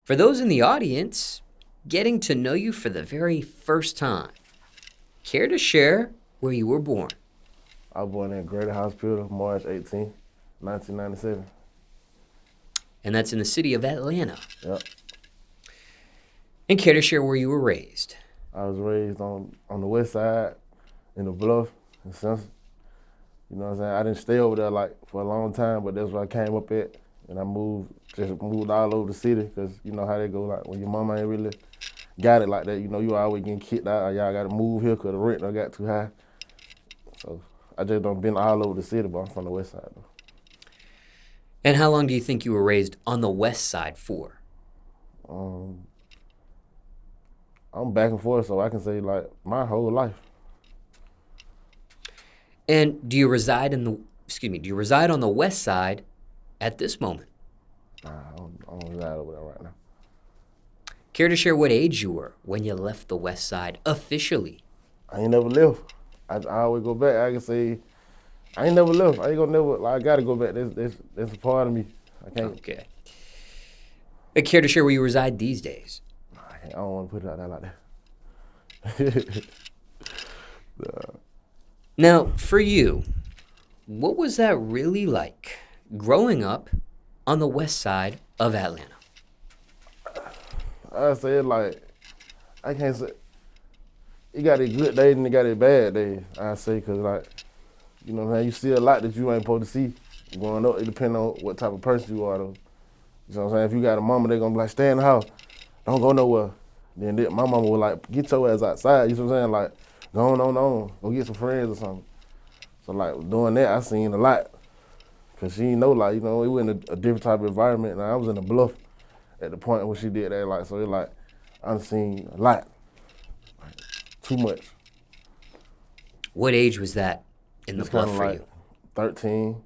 For those in the audience, getting to know you for the very first time, care to share where you were born? I was born in Greater Hospital, March 18, 1997. And that's in the city of Atlanta. Yep. And care to share where you were raised? I was raised on the west side, in the Bluff, in Simpson. You know what I'm saying? I didn't stay over there like for a long time, but that's where I came up at. And I just moved all over the city, because you know how they go, like when your mama ain't really got it like that, you know, you always getting kicked out, or y'all gotta move here because the rent done got too high. So I just done been all over the city, but I'm from the west side though. And how long do you think you were raised on the west side for? I'm back and forth, so I can say like my whole life. And do you reside on the west side at this moment? Nah, I don't reside over there right now. Care to share what age you were when you left the west side officially? I ain't never left. I always go back. I can say I ain't never left. I ain't gonna never. Like, I gotta go back. That's a part of me. I can't. Okay. Care to share where you reside these days? I don't want to put it out there like that. Now, for you, what was that really like growing up on the west side of Atlanta? I say it like, I can't say, it got its good days and it got its bad days, I say, because like, you know what I'm saying, you see a lot that you ain't supposed to see growing up. It depends on what type of person you are though. You know what I'm saying? If you got a mama, they gonna be like, stay in the house, don't go nowhere. Then my mama was like, get your ass outside, you know what I'm saying? Like, go on, go get some friends or something. So like, doing that, I seen a lot. Cause she didn't know, like, you know, we were in a different type of environment, and I was in the Bluff at the point where she did that, like, so it like, I've seen a lot, like, too much. What age was that in the It's Bluff kinda for like you?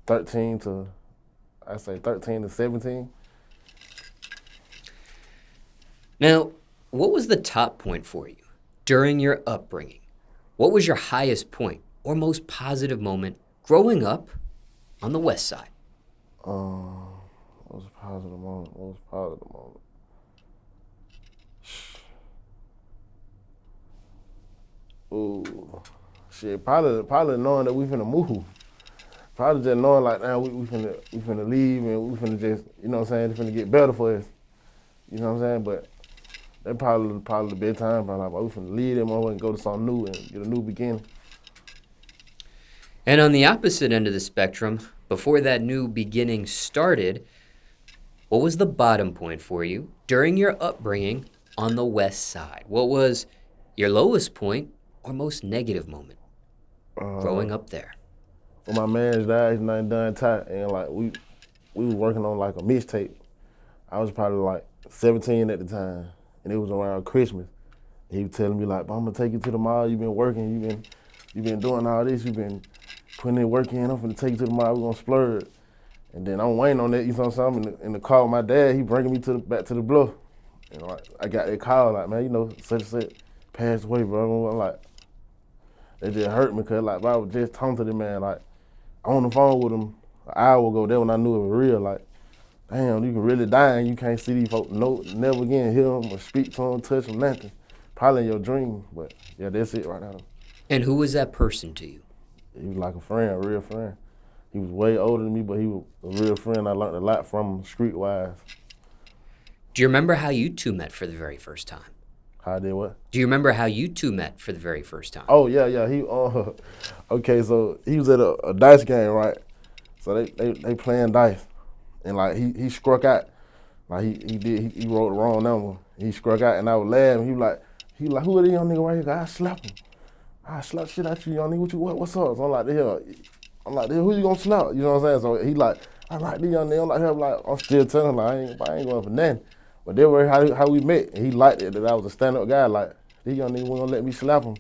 13 to, I say 13 to 17. Now, what was the top point for you during your upbringing? What was your highest point or most positive moment growing up on the west side? What was a positive moment? Ooh, shit, probably knowing that we finna move. Probably just knowing like, now we finna leave and we finna just, you know what I'm saying, it's finna get better for us. You know what I'm saying? But that probably the best time, probably like, we finna leave them over and go to something new and get a new beginning. And on the opposite end of the spectrum, before that new beginning started, what was the bottom point for you during your upbringing on the west side? What was your lowest point or most negative moment growing up there? When my man died, his name done tight, and like we was working on like a mixtape. I was probably like 17 at the time, and it was around Christmas. He was telling me like, I'm gonna take you to the mall. You've been working. You've been doing all this. You've been putting in work in. I'm gonna take you to the mall. We're gonna splurge. And then I'm waiting on that. You know what I'm saying? I'm in the car with my dad. He bringing me back to the Bluff. And like, I got that call like, man, you know, such and such passed away, bro. I'm like, it just hurt me because like, I was just talking to the man like, on the phone with him an hour ago. That's when I knew it was real. Like, damn, you can really die and you can't see these folks. No, never again hear them or speak to them, touch them, nothing. Probably in your dream, but yeah, that's it right now. And who was that person to you? He was like a friend, a real friend. He was way older than me, but he was a real friend. I learned a lot from him, street-wise. Do you remember how you two met for the very first time? How I did what? Do you remember how you two met for the very first time? Oh, yeah. He, okay, so he was at a dice game, right? So they playing dice. And like, he struck out. Like, he wrote the wrong number. He struck out, and I was laughing. He was like, who are these young nigga right here? I slap him. I slap shit out you, young nigga. What's up? So I'm like, who you gonna slap? You know what I'm saying? So he like, I like these young niggas. I'm still telling him, like, I ain't going for nothing. But that was how we met. And he liked it that I was a stand-up guy. Like, these young niggas won't let me slap him.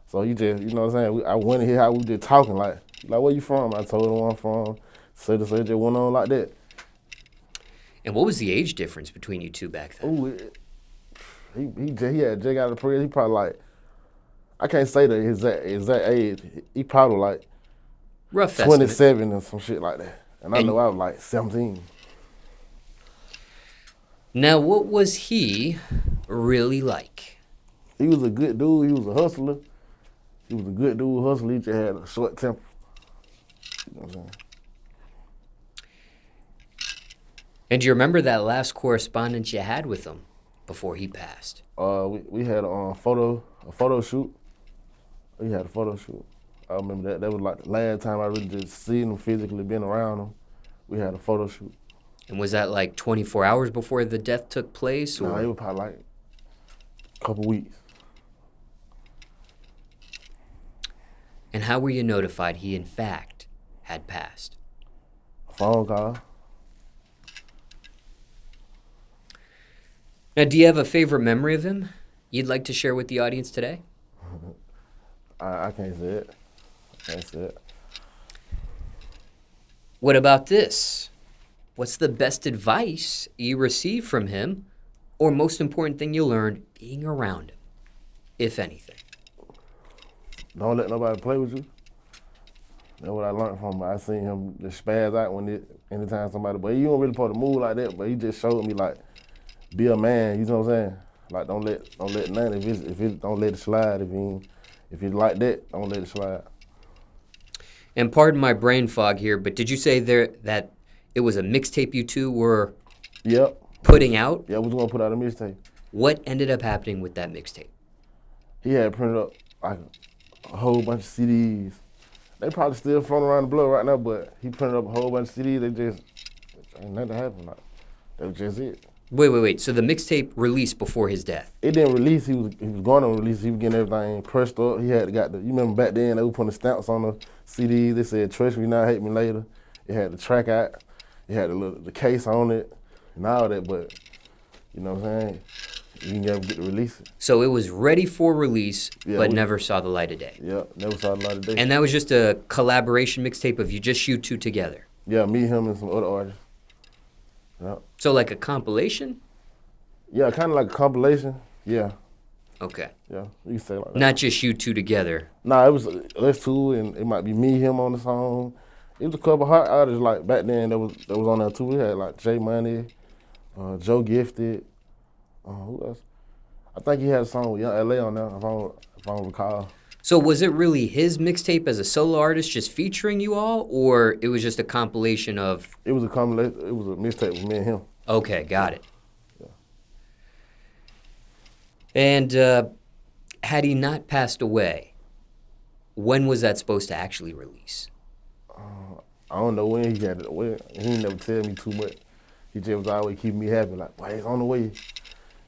So he just, you know what I'm saying? I went in here how we just talking, like where you from? I told him where I'm from. So just went on like that. And what was the age difference between you two back then? Ooh, he had just got out of prison. He probably like, I can't say the exact age. He probably like Rough 27 estimate. Or some shit like that. And I know I was like 17. Now, what was he really like? He was a good dude. He was a hustler. He was a good dude, hustler. He just had a short temper. You know what I'm saying? And do you remember that last correspondence you had with him before he passed? We had a photo shoot. We had a photo shoot. I remember that. That was like the last time I really just seen him physically, been around him. We had a photo shoot. And was that like 24 hours before the death took place? Nah, Or? it was probably like a couple weeks. And how were you notified he, in fact, had passed? A phone call. Now, do you have a favorite memory of him you'd like to share with the audience today? I can't say it. I can't say it. What about this? What's the best advice you received from him, or most important thing you learned being around him, if anything? Don't let nobody play with you. That's what I learned from him. I seen him just spaz out anytime somebody, but you don't really supposed to move like that, but he just showed me like, be a man, you know what I'm saying? Like don't let nothing, if it don't let it slide, if you like that, don't let it slide. And pardon my brain fog here, but did you say that it was a mixtape you two were Yep. putting out? Yeah, we was gonna put out a mixtape. What ended up happening with that mixtape? He had printed up like a whole bunch of CDs. They probably still floating around the block right now, but he printed up a whole bunch of CDs. They just ain't nothing happened. Like that was just it. Wait. So the mixtape released before his death? It didn't release. He was going to release. He was getting everything pressed up. He had got the. You remember back then they were putting stamps on the CDs. They said "Trust me now, hate me later." It had the track out. It had the case on it and all that. But you know what I'm saying? You didn't ever get to release it. So it was ready for release, Yeah, but never saw the light of day. Yeah, never saw the light of day. And that was just a collaboration mixtape of you two together. Yeah, me, him, and some other artists. Yeah. So like a compilation? Yeah, kind of like a compilation. Yeah. Okay. Yeah, you can say it like that. Not just you two together. Nah, it was us two, and it might be me, him on the song. It was a couple hot artists like back then that was on there too. We had like J Money, Joe Gifted. Who else? I think he had a song with Young LA on there, if I don't recall. So was it really his mixtape as a solo artist just featuring you all, or it was just a compilation of... It was a compilation. It was a mixtape with me and him. Okay, got it. Yeah. And had he not passed away, when was that supposed to actually release? I don't know when he had it. He didn't never tell me too much. He just was always keeping me happy. Like, boy, it's on the way.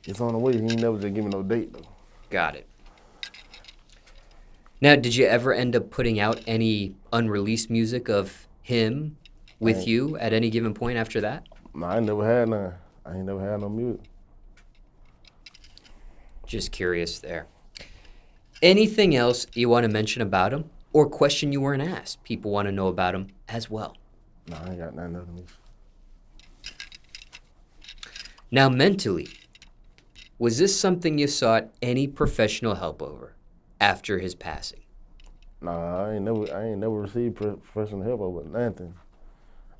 It's on the way. He ain't never just give me no date though. Got it. Now, did you ever end up putting out any unreleased music of him with you at any given point after that? No, I ain't never had none. I ain't never had no music. Just curious there. Anything else you want to mention about him, or question you weren't asked? People want to know about him as well. No, I ain't got nothing else. Now, mentally, was this something you sought any professional help over after his passing? Nah, I ain't never received professional help over nothing.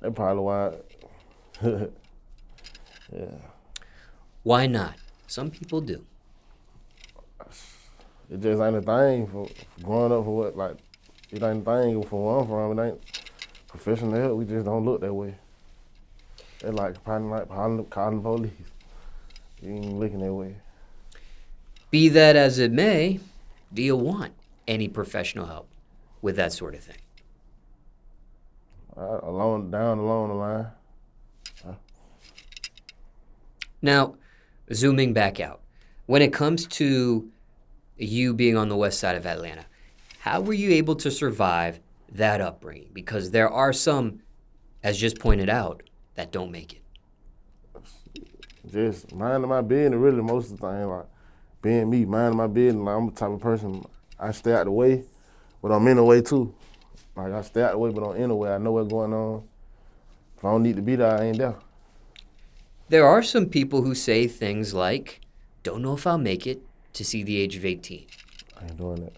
That's probably why. Yeah. Why not? Some people do. It just ain't a thing for growing up for what, like, it ain't a thing for where I'm from. It ain't professional help. We just don't look that way. They like probably like calling the police. You ain't looking that way. Be that as it may, do you want any professional help with that sort of thing? Along the line. Now, zooming back out, when it comes to you being on the west side of Atlanta, how were you able to survive that upbringing? Because there are some, as just pointed out, that don't make it. Just minding my business, really, most of the time, like, being me, minding my business. Like, I'm the type of person, I stay out the way, but I'm in the way too. Like, I stay out the way, but I'm in the way. I know what's going on. If I don't need to be there, I ain't there. There are some people who say things like, don't know if I'll make it to see the age of 18. I ain't doing that.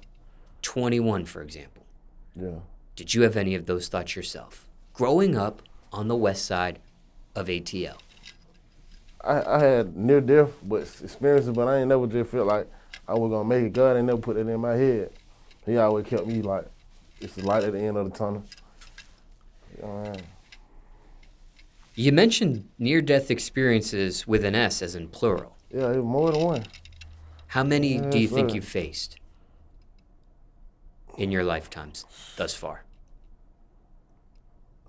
21, for example. Yeah. Did you have any of those thoughts yourself, growing up on the west side of ATL? I had near death but experiences, but I ain't never just felt like I was gonna make it. God ain't never put that in my head. He always kept me like it's the light at the end of the tunnel. You know what I mean? You mentioned near-death experiences with an S as in plural. Yeah, it was more than one. How many do you think sir. you faced in your lifetimes thus far?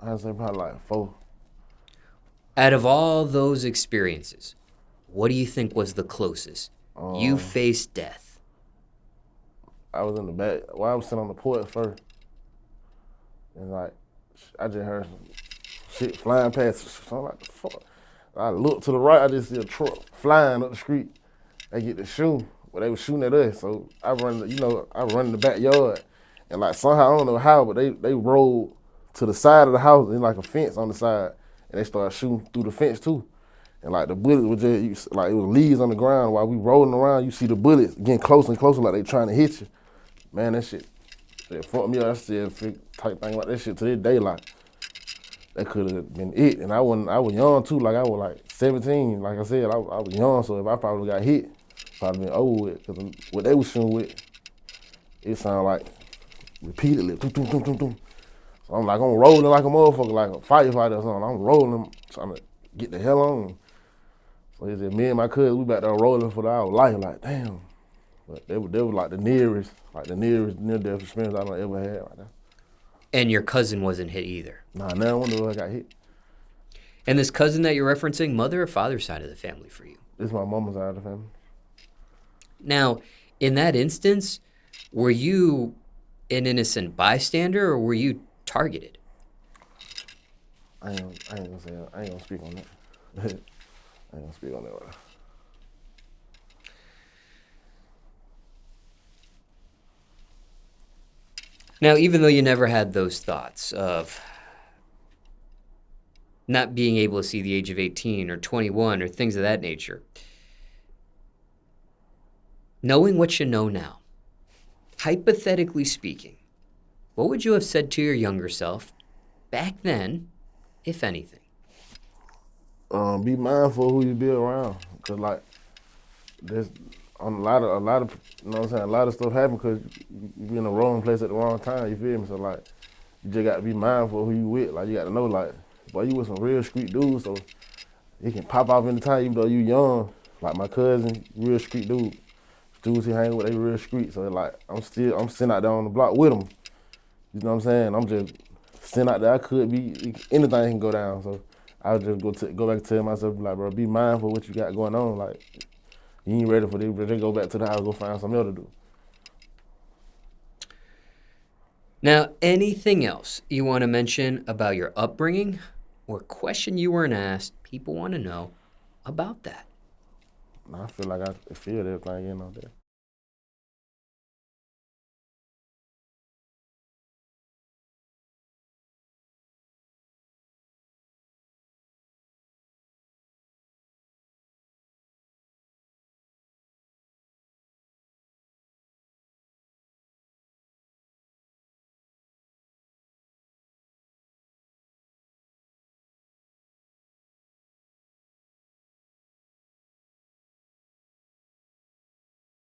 I'd say probably like 4. Out of all those experiences, what do you think was the closest you faced death? I was in the back. Well, I was sitting on the porch first, and like I just heard some shit flying past. So I'm like, the fuck. I look to the right. I just see a truck flying up the street. They get to shoot, but they was shooting at us. So I run in the backyard, and like somehow I don't know how, but they rolled to the side of the house in like a fence on the side, and they started shooting through the fence too. And like the bullets were just like it was leaves on the ground while we rolling around. You see the bullets getting closer and closer, like they trying to hit you. Man, that shit fucked me up. I still type thing about that shit to this day. Like that could have been it. And I was young too. Like I was like 17. Like I said, I was young. So if I probably got hit, probably been over with. Cause what they was shooting with, it sounded like repeatedly. Doom, doom, doom, doom, doom. So I'm rolling like a motherfucker, like a firefighter or something. I'm rolling, trying to get the hell on. So it's just me and my cousin, we back there rolling for our life. Like damn. But they were like the nearest near-death experience I done ever had right now. And your cousin wasn't hit either. Nah, never wonder I got hit. And this cousin that you're referencing, mother or father side of the family for you? This is my mama's side of the family. Now, in that instance, were you an innocent bystander or were you targeted? I ain't gonna say I ain't gonna speak on that. I ain't gonna speak on that right now. Now, even though you never had those thoughts of not being able to see the age of 18 or 21 or things of that nature, knowing what you know now, hypothetically speaking, what would you have said to your younger self back then, if anything? Be mindful of who you be around, cause like there's a lot of you know what I'm saying, a lot of stuff happen cause you be in the wrong place at the wrong time. You feel me? So like you just gotta be mindful of who you with. Like you gotta know like, boy, you with some real street dudes, so it can pop off anytime even though you young. Like my cousin, real street dude. Dudes he hang with, they real street. So like I'm sitting out there on the block with them. You know what I'm saying? I'm just sitting out there. I could be anything can go down. So I would just go back and tell myself like, bro, be mindful of what you got going on. Like you ain't ready for this, but then go back to the house, go find something else to do. Now, anything else you want to mention about your upbringing or question you weren't asked, people want to know about that? I feel like I feel everything in out there.